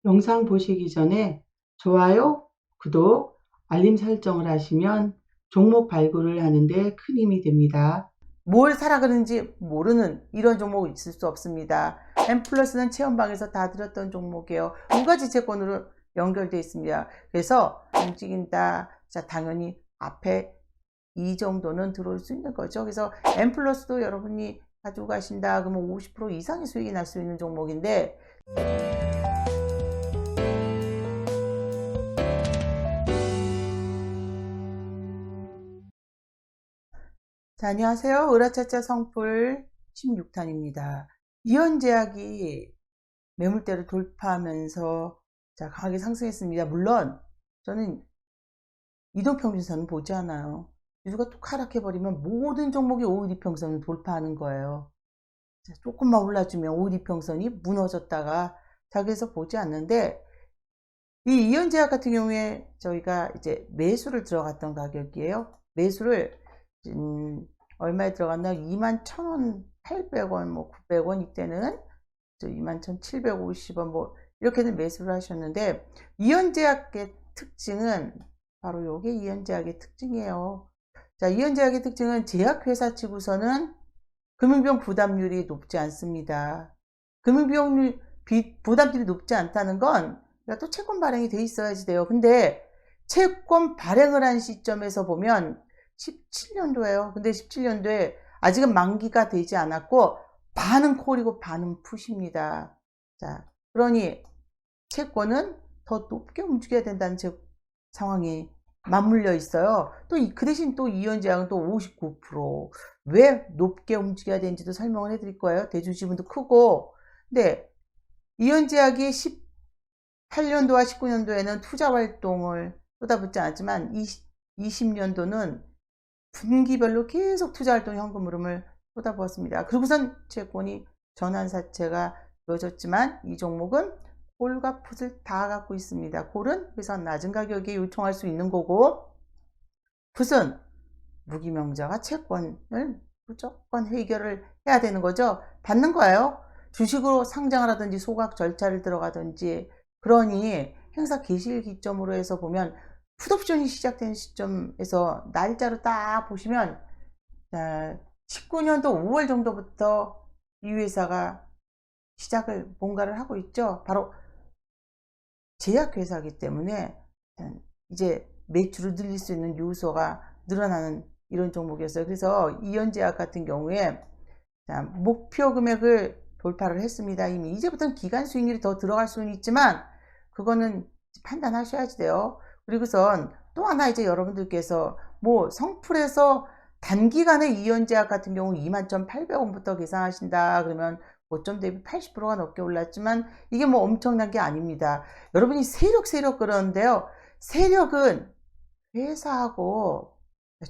영상 보시기 전에 좋아요, 구독, 알림 설정을 하시면 종목 발굴을 하는데 큰 힘이 됩니다. 뭘 사라 그런지 모르는 이런 종목이 있을 수 없습니다. M+는 체험방에서 다 드렸던 종목이에요. 두 가지 채권으로 연결되어 있습니다. 그래서 움직인다. 자, 당연히 앞에 이 정도는 들어올 수 있는 거죠. 그래서 M+도 여러분이 가지고 가신다 그러면 50% 이상의 수익이 날 수 있는 종목인데, 자, 안녕하세요. 으라차차 성풀 16탄입니다. 이현제약이 매물대를 돌파하면서 자, 강하게 상승했습니다. 물론 저는 이동평균선은 보지 않아요. 지수가 툭 하락해버리면 모든 종목이 5일 이평선을 돌파하는 거예요. 자, 조금만 올라주면 5일 이평선이 무너졌다가 자, 그래서 보지 않는데, 이 이현제약 같은 경우에 저희가 이제 매수를 들어갔던 가격이에요. 매수를 얼마에 들어갔나? 21,800원, 뭐 900원, 이때는 21,750원 뭐 이렇게는 매수를 하셨는데, 이현제약의 특징은 바로 요게 이현제약의 특징이에요. 자, 이현제약의 특징은 제약회사 치고서는 금융비용 부담률이 높지 않습니다. 금융비용 부담률이 높지 않다는 건 또 채권 발행이 돼 있어야지 돼요. 근데 채권 발행을 한 시점에서 보면 17년도예요. 근데 17년도에 아직은 만기가 되지 않았고 반은 콜이고 반은 풋입니다. 자, 그러니 채권은 더 높게 움직여야 된다는 상황이 맞물려 있어요. 또 그 대신 또 이현제약은 또 59%. 왜 높게 움직여야 되는지도 설명을 해드릴 거예요. 대주지분도 크고. 근데 이현제약이 18년도와 19년도에는 투자 활동을 쏟아붓지 않았지만 20년도는 분기별로 계속 투자 활동 현금 흐름을 쏟아부었습니다. 그리고선 채권이 전환사채가 이어졌지만 이 종목은 콜과 풋을 다 갖고 있습니다. 콜은 그래서 낮은 가격에 요청할 수 있는 거고, 풋은 무기명자가 채권을 무조건 해결을 해야 되는 거죠. 받는 거예요. 주식으로 상장을 하든지 소각 절차를 들어가든지. 그러니 행사 개시일 기점으로 해서 보면 풋옵션이 시작된 시점에서 날짜로 딱 보시면 19년도 5월 정도부터 이 회사가 시작을 뭔가를 하고 있죠. 바로 제약회사이기 때문에 이제 매출을 늘릴 수 있는 요소가 늘어나는 이런 종목이었어요. 그래서 이현제약 같은 경우에 목표 금액을 돌파를 했습니다. 이미 이제부터는 기간 수익률이 더 들어갈 수는 있지만 그거는 판단하셔야지 돼요. 그리고선 또 하나 이제 여러분들께서 뭐 성풀에서 단기간에 이현제약 같은 경우 21,800원부터 계산하신다 그러면 고점 대비 80%가 넘게 올랐지만 이게 뭐 엄청난 게 아닙니다. 여러분이 세력 그러는데요. 세력은 회사하고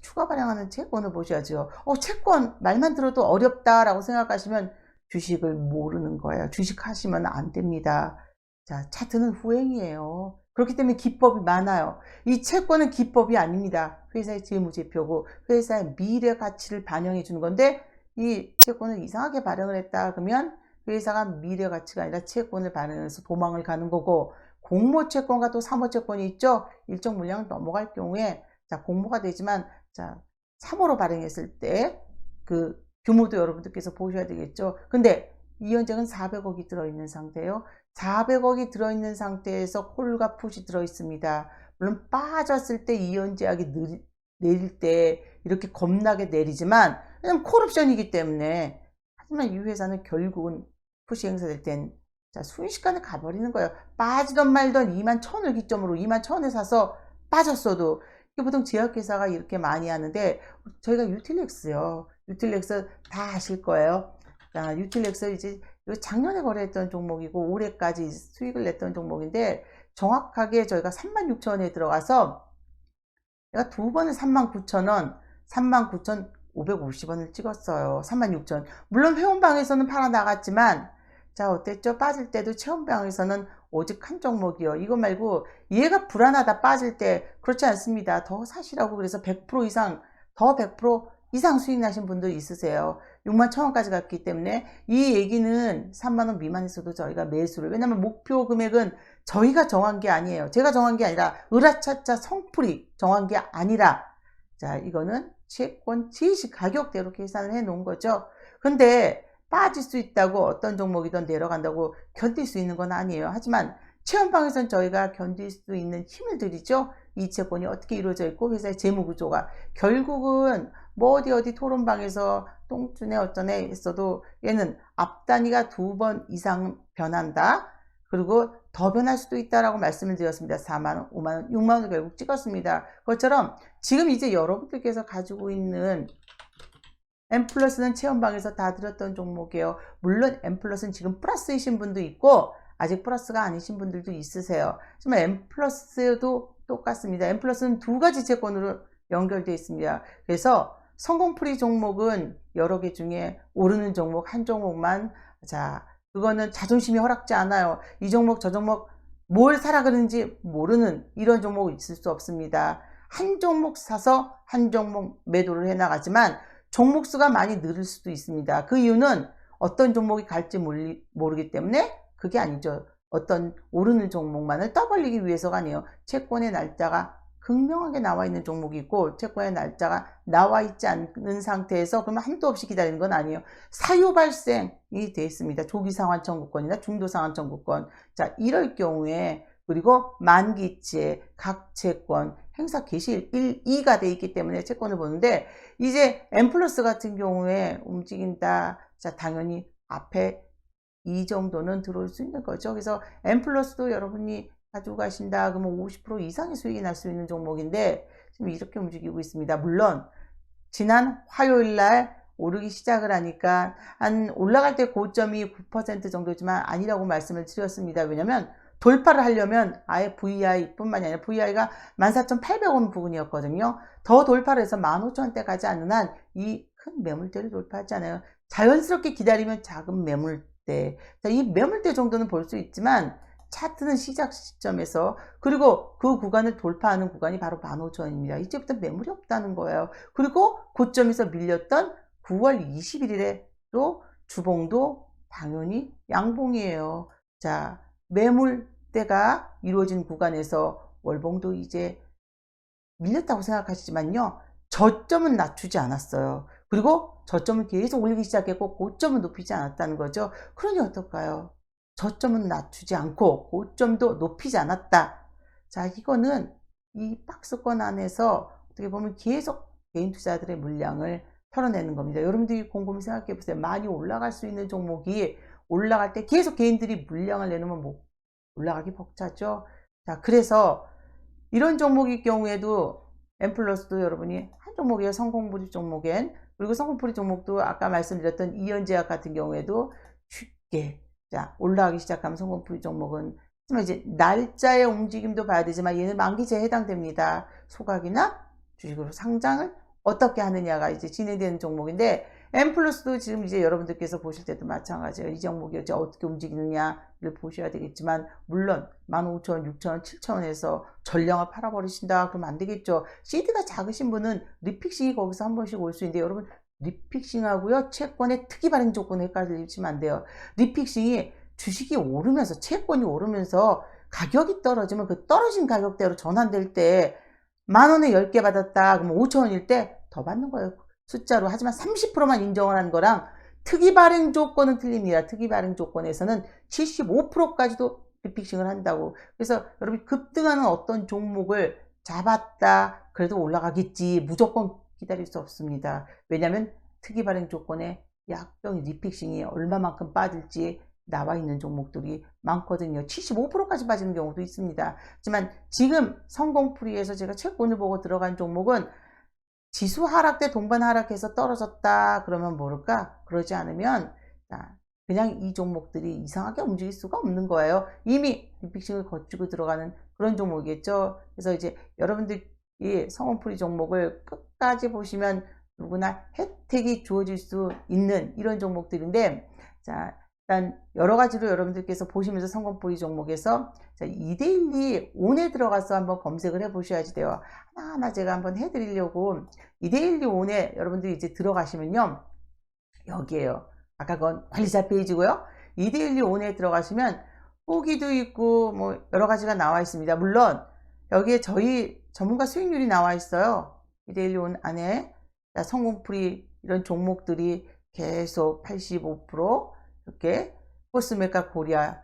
추가 발행하는 채권을 보셔야죠. 채권 말만 들어도 어렵다라고 생각하시면 주식을 모르는 거예요. 주식 하시면 안 됩니다. 자, 차트는 후행이에요. 그렇기 때문에 기법이 많아요. 이 채권은 기법이 아닙니다. 회사의 재무제표고 회사의 미래 가치를 반영해 주는 건데, 이 채권을 이상하게 발행을 했다 그러면 회사가 미래 가치가 아니라 채권을 발행해서 도망을 가는 거고, 공모채권과 또 사모채권이 있죠. 일정 물량 넘어갈 경우에 자, 공모가 되지만 자, 3호로 발행했을 때 그 규모도 여러분들께서 보셔야 되겠죠. 근데 이현재는 400억이 들어있는 상태예요. 400억이 들어있는 상태에서 콜과 풋이 들어있습니다. 물론 빠졌을 때 이현제약이 내릴 때 이렇게 겁나게 내리지만, 왜냐면 콜옵션이기 때문에. 하지만 이 회사는 결국은 풋이 행사될 땐 자, 순식간에 가버리는 거예요. 빠지던 말던 21,000을 기점으로 21,000에 사서 빠졌어도. 보통 제약회사가 이렇게 많이 하는데, 저희가 유틸렉스요. 유틸렉스 다 아실 거예요. 자, 유틸렉스 이제 작년에 거래했던 종목이고 올해까지 수익을 냈던 종목인데, 정확하게 저희가 36,000원에 들어가서 내가 두 번에 39,000원, 39,550원을 찍었어요. 36,000원. 물론 회원방에서는 팔아 나갔지만, 자, 어땠죠? 빠질 때도 체험방에서는 오직 한 종목이요. 이거 말고 얘가 불안하다 빠질 때 그렇지 않습니다. 더 사시라고 그래서 100% 이상 더 100% 이상 수익 나신 분들 있으세요. 6만 1,000원까지 갔기 때문에 이 얘기는 3만 원 미만에서도 저희가 매수를, 왜냐면 목표 금액은 저희가 정한 게 아니에요. 제가 정한 게 아니라 으라차차 성풀이 정한 게 아니라, 자, 이거는 채권 지시 가격대로 계산을 해 놓은 거죠. 근데 빠질 수 있다고 어떤 종목이든 내려간다고 견딜 수 있는 건 아니에요. 하지만 체험방에서는 저희가 견딜 수 있는 힘을 드리죠. 이 채권이 어떻게 이루어져 있고 회사의 재무구조가, 결국은 뭐 어디 토론방에서 똥준에 어쩌네 했어도 얘는 앞단위가 2번 이상 변한다. 그리고 더 변할 수도 있다라고 말씀을 드렸습니다. 4만원, 5만원, 6만원을 결국 찍었습니다. 그것처럼 지금 이제 여러분들께서 가지고 있는 M+는 체험방에서 다 드렸던 종목이에요. 물론 M+는 지금 플러스이신 분도 있고 아직 플러스가 아니신 분들도 있으세요. 하지만 M+도 똑같습니다. M+는 두 가지 채권으로 연결되어 있습니다. 그래서 성공풀이 종목은 여러 개 중에 오르는 종목 한 종목만, 자, 그거는 자존심이 허락지 않아요. 이 종목 저 종목 뭘 사라 그러는지 모르는 이런 종목이 있을 수 없습니다. 한 종목 사서 한 종목 매도를 해나가지만 종목 수가 많이 늘을 수도 있습니다. 그 이유는 어떤 종목이 갈지 모르기 때문에 그게 아니죠. 어떤 오르는 종목만을 떠벌리기 위해서가 아니에요. 채권의 날짜가 극명하게 나와 있는 종목이 있고 채권의 날짜가 나와 있지 않는 상태에서 그러면 한도 없이 기다리는 건 아니에요. 사유 발생이 되어 있습니다. 조기 상환 청구권이나 중도 상환 청구권. 자, 이럴 경우에, 그리고 만기채, 각 채권, 행사 개시일 1, 2가 되어 있기 때문에 채권을 보는데, 이제 M+ 같은 경우에 움직인다. 자, 당연히 앞에 이 정도는 들어올 수 있는 거죠. 그래서 M+도 여러분이 가지고 가신다 그러면 50% 이상의 수익이 날 수 있는 종목인데 지금 이렇게 움직이고 있습니다. 물론 지난 화요일날 오르기 시작을 하니까 한 올라갈 때 고점이 9% 정도지만 아니라고 말씀을 드렸습니다. 왜냐면 돌파를 하려면 아예 VI 뿐만이 아니라 VI가 14,800원 부근이었거든요. 더 돌파를 해서 15,000원대 가지 않는 한 이 큰 매물대를 돌파하잖아요. 자연스럽게 기다리면 작은 매물대, 자, 이 매물대 정도는 볼 수 있지만 차트는 시작 시점에서, 그리고 그 구간을 돌파하는 구간이 바로 15,000원입니다. 이제부터 매물이 없다는 거예요. 그리고 고점에서 밀렸던 9월 21일에 또 주봉도 당연히 양봉이에요. 자, 매물대가 이루어진 구간에서 월봉도 이제 밀렸다고 생각하시지만요, 저점은 낮추지 않았어요. 그리고 저점은 계속 올리기 시작했고 고점은 높이지 않았다는 거죠. 그러니 어떨까요? 저점은 낮추지 않고 고점도 높이지 않았다. 자, 이거는 이 박스권 안에서 어떻게 보면 계속 개인 투자들의 물량을 털어내는 겁니다. 여러분들이 곰곰이 생각해 보세요. 많이 올라갈 수 있는 종목이 올라갈 때 계속 개인들이 물량을 내놓으면 뭐 올라가기 벅차죠. 자, 그래서 이런 종목일 경우에도 M+도 여러분이 한 종목이에요. 성공풀이 종목엔. 그리고 성공풀이 종목도 아까 말씀드렸던 이연제약 같은 경우에도 쉽게, 자, 올라가기 시작하면 성공풀이 종목은, 하지만 이제 날짜의 움직임도 봐야 되지만 얘는 만기제에 해당됩니다. 소각이나 주식으로 상장을 어떻게 하느냐가 이제 진행되는 종목인데, M+도 지금 이제 여러분들께서 보실 때도 마찬가지예요. 이 종목이 이제 어떻게 움직이느냐를 보셔야 되겠지만, 물론 15,000원, 6,000원, 7,000원에서 전량을 팔아버리신다 그러면 안 되겠죠. CD가 작으신 분은 리픽싱이 거기서 한 번씩 올 수 있는데, 여러분 리픽싱하고요 채권의 특이 발행 조건 헷갈리시면 안 돼요. 리픽싱이 주식이 오르면서, 채권이 오르면서 가격이 떨어지면 그 떨어진 가격대로 전환될 때 10,000원에 10개 받았다 그러면 5,000원일 때 더 받는 거예요, 숫자로. 하지만 30%만 인정을 하는 거랑 특이 발행 조건은 틀립니다. 특이 발행 조건에서는 75%까지도 리픽싱을 한다고. 그래서 여러분이 급등하는 어떤 종목을 잡았다 그래도 올라가겠지 무조건 기다릴 수 없습니다. 왜냐하면 특이 발행 조건에 약병 리픽싱이 얼마만큼 빠질지 나와 있는 종목들이 많거든요. 75%까지 빠지는 경우도 있습니다. 하지만 지금 성공풀이에서 제가 채권을 보고 들어간 종목은 지수 하락 때 동반 하락해서 떨어졌다 그러면 모를까? 그러지 않으면 그냥 이 종목들이 이상하게 움직일 수가 없는 거예요. 이미 리픽싱을 거치고 들어가는 그런 종목이겠죠. 그래서 이제 여러분들이 성공풀이 종목을 끝까지 보시면 누구나 혜택이 주어질 수 있는 이런 종목들인데, 자, 일단 여러 가지로 여러분들께서 보시면서 성공풀이 종목에서 자, 2대1이 온에 들어가서 한번 검색을 해 보셔야지 돼요. 하나하나 제가 한번 해드리려고 2대1이 온에 여러분들이 이제 들어가시면요. 여기에요. 아까 그건 관리자 페이지고요. 2대1이 온에 들어가시면 후기도 있고 뭐 여러 가지가 나와 있습니다. 물론 여기에 저희 전문가 수익률이 나와 있어요. 2대1이 온 안에 자, 성공풀이 이런 종목들이 계속 85% 이렇게 코스메카 코리아,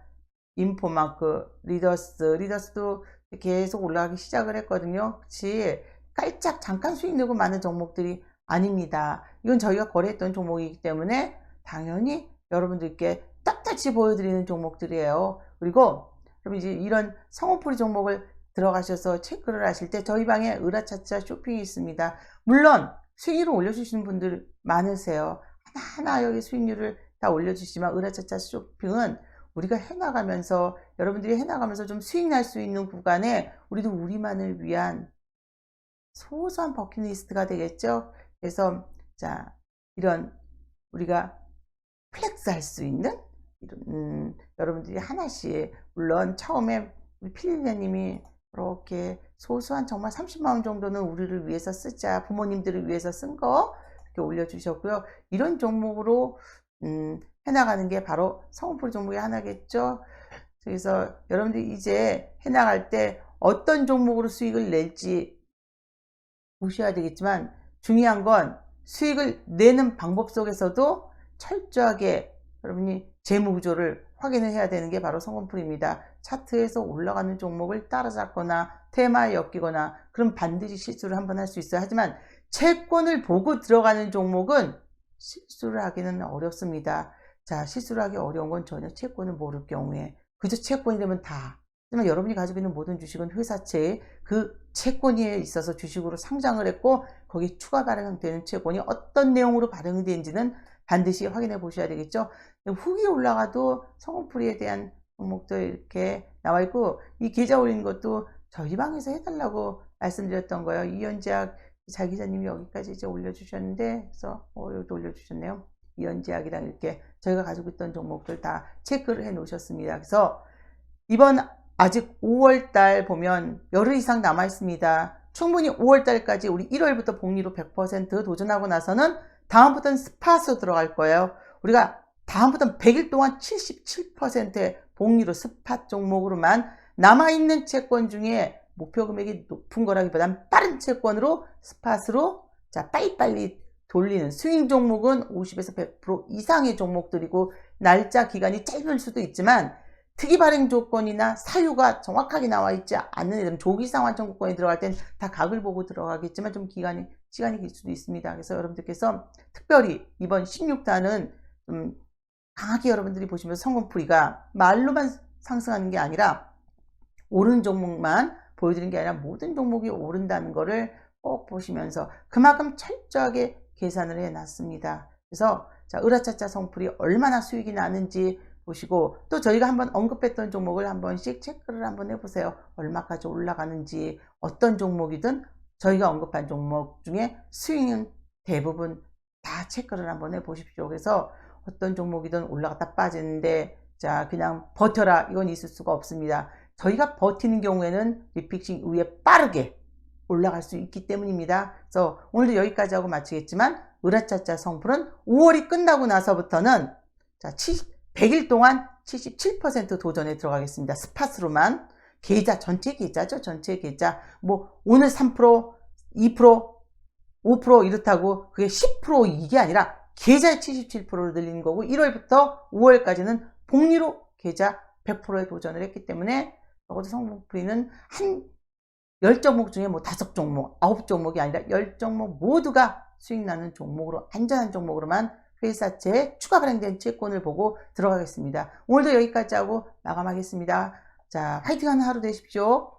인포마크, 리더스도 계속 올라가기 시작을 했거든요. 그치? 깔짝 잠깐 수익 내고 많은 종목들이 아닙니다. 이건 저희가 거래했던 종목이기 때문에 당연히 여러분들께 떳떳이 보여드리는 종목들이에요. 그리고 그럼 이제 이런 성호풀이 종목을 들어가셔서 체크를 하실 때 저희 방에 으라차차 쇼핑이 있습니다. 물론 수익률을 올려주시는 분들 많으세요. 하나하나 여기 수익률을 다 올려주시지만 으라차차 쇼핑은 우리가 해나가면서 여러분들이 해나가면서 좀 수익 날 수 있는 구간에 우리도 우리만을 위한 소소한 버킷리스트가 되겠죠. 그래서 자 이런 우리가 플렉스 할 수 있는 이런 여러분들이 하나씩 물론 처음에 우리 필리님이 이렇게 소소한 정말 30만원 정도는 우리를 위해서 쓰자 부모님들을 위해서 쓴 거 이렇게 올려주셨고요. 이런 종목으로 해나가는 게 바로 성공풀이 종목의 하나겠죠. 그래서 여러분들이 이제 해나갈 때 어떤 종목으로 수익을 낼지 보셔야 되겠지만 중요한 건 수익을 내는 방법 속에서도 철저하게 여러분이 재무구조를 확인을 해야 되는 게 바로 성공풀이입니다. 차트에서 올라가는 종목을 따라잡거나 테마에 엮이거나 그럼 반드시 실수를 한번 할 수 있어요. 하지만 채권을 보고 들어가는 종목은 실수를 하기는 어렵습니다. 자, 실수를 하기 어려운 건 전혀 채권을 모를 경우에 그저 채권이 되면 다 하지만 여러분이 가지고 있는 모든 주식은 회사채에 그 채권에 있어서 주식으로 상장을 했고 거기에 추가 발행되는 채권이 어떤 내용으로 발행이 되는지는 반드시 확인해 보셔야 되겠죠. 후기 올라가도 성공풀이에 대한 종목도 이렇게 나와 있고 이 계좌 올리는 것도 저희 방에서 해달라고 말씀드렸던 거예요. 이현재학 자 기자님이 여기까지 이제 올려주셨는데 그래서 여기도 올려주셨네요. 이현재학이랑 이렇게 저희가 가지고 있던 종목들 다 체크를 해 놓으셨습니다. 그래서 이번 아직 5월달 보면 열흘 이상 남아 있습니다. 충분히 5월달까지 우리 1월부터 복리로 100% 도전하고 나서는 다음부터는 스팟으로 들어갈 거예요. 우리가 다음부터는 100일 동안 77%의 복리로 스팟 종목으로만 남아있는 채권 중에 목표 금액이 높은 거라기보다는 빠른 채권으로 스팟으로 자 빨리빨리 돌리는 스윙 종목은 50에서 100% 이상의 종목들이고 날짜 기간이 짧을 수도 있지만 특이 발행 조건이나 사유가 정확하게 나와 있지 않는 애들은 조기 상환 청구권에 들어갈 땐 다 각을 보고 들어가겠지만 좀 시간이 길 수도 있습니다. 그래서 여러분들께서 특별히 이번 16단은 좀 강하게 여러분들이 보시면 성공풀이가 말로만 상승하는 게 아니라 오른 종목만 보여드리는 게 아니라 모든 종목이 오른다는 거를 꼭 보시면서 그만큼 철저하게 계산을 해 놨습니다. 그래서 자 으라차차 성풀이 얼마나 수익이 나는지 보시고 또 저희가 한번 언급했던 종목을 한 번씩 체크를 한번 해보세요. 얼마까지 올라가는지 어떤 종목이든 저희가 언급한 종목 중에 수익은 대부분 다 체크를 한번 해보십시오. 그래서 어떤 종목이든 올라갔다 빠지는데 자 그냥 버텨라 이건 있을 수가 없습니다. 저희가 버티는 경우에는 리픽싱 이후에 빠르게 올라갈 수 있기 때문입니다. 그래서 오늘도 여기까지 하고 마치겠지만 으라차차 성풀은 5월이 끝나고 나서부터는 자 100일 동안 77% 도전에 들어가겠습니다. 스팟으로만 계좌 전체 계좌죠. 전체 계좌 뭐 오늘 3% 2% 5% 이렇다고 그게 10% 이게 아니라 계좌의 77%를 늘리는 거고 1월부터 5월까지는 복리로 계좌 100%에 도전을 했기 때문에 적어도 성공풀이는 한 10종목 중에 뭐 5종목 9종목이 아니라 10종목 모두가 수익 나는 종목으로 안전한 종목으로만 회사채에 추가 발행된 채권을 보고 들어가겠습니다. 오늘도 여기까지 하고 마감하겠습니다. 자, 화이팅하는 하루 되십시오.